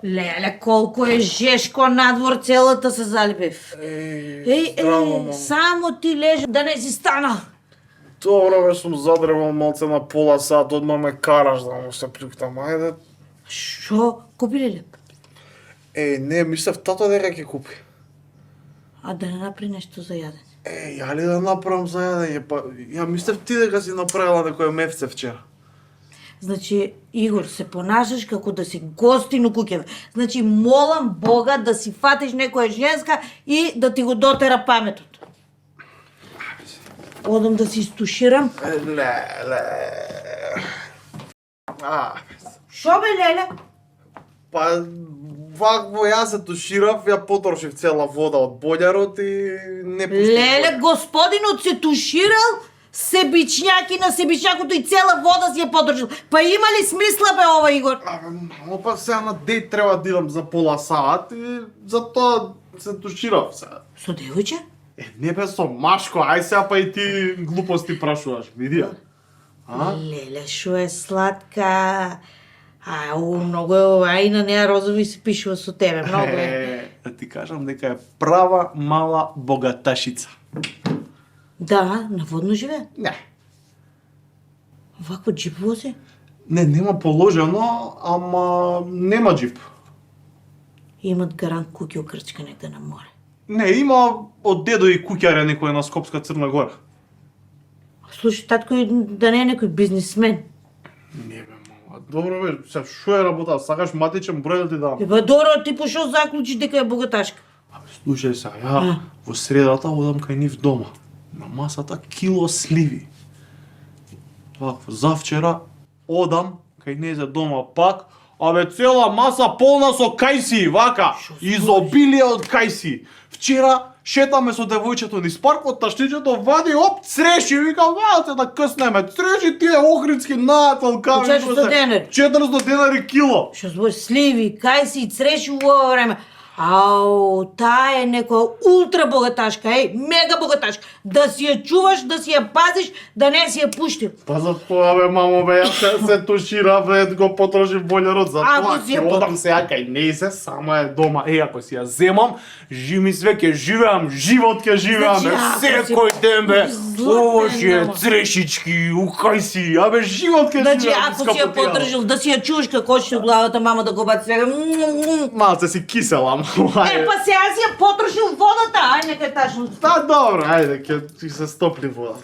Леле, колку е жешко надвор, целата се залепив. Само ти лежи да не си стана. Добро бе, сум задревал малце на пола сат, одма ме караш да му се плюктам, ајде. Шо? Купи ли леп? Не, мислев тато дека ќе купи. А да не направи нешто за јадење? Ја ли да направам за јадење, па ја мислев ти дека си направила некој мефце вчера. Значи, Игор, се понашаш како да си гостин у куќава. Значи, молам Бога да си фатиш некоја женска и да ти го дотера паметот. Одам да си стуширам. Леле. Шо бе, леле? Па, вакво ја се туширав, ја потрошив цела вода од бољарот и не пуштив. Леле, господинот се туширал, себичњаки на себичњакото и цела вода си ја подржал. Па има ли смисла бе ова, Игор? Мамо, па сега на дејт треба да идам за пола сат и затоа се туширав сега. Со девојче? Не бе со машко, ај сега па и ти глупости прашуваш, види ја. Леле, шо е сладка. Многу е ова, и на неа розови се пишува со тебе, многу е. Да ти кажам дека е права мала богаташица. Да, наводно живее. Не. Вакво джип вози? Не, нема положено, ама нема джип. Имат гарант куќи окрчка негде на море. Не, има од дедо и куќаре некој на Скопска Црна Гора. Слушай, татко, да не е некој бизнисмен. Не бе, мама. Добро бе, сега шо е работа? Сакаш матичен број да ти дам? Ба, добро, ти пошо заклучи дека е богаташка. Слушај сега, ја во средата одам кај нив дома. На масата кило сливи. Вакво, завчера одам кај незе дома пак, цела маса полна со кајси, вака, изобилие од кајси. Вчера шетаме со девојчето низ паркот, таштичето вади, цреши, вика, да къснеме, цреши тие охридски најател, кај 400 денари. 400 денари кило. Што збори сливи, кајси и цреши у ова време. Таа е некоја ултра богаташка, мега богаташка. Да си ја чуваш, да си ја пазиш, да не си ја пуштил. Па за тоа бе, мамо бе, ја се туширав, го потрошив бољарот, за тоа ќе одам сега кај нејзе, сама е дома. Ако си ја земам, ми све ќе живеам, живот ќе живеам, секој ден бе. Ово ќе е црешички, укај си, живот ќе живеам. Значи, ако си ја подржил, да си ја чуваш како ќе главата, мама да го баци сега. Малце си кисела, па сега си ја потрошил водата, нека е тачно. Добро, ајде, ќе се стопли водата.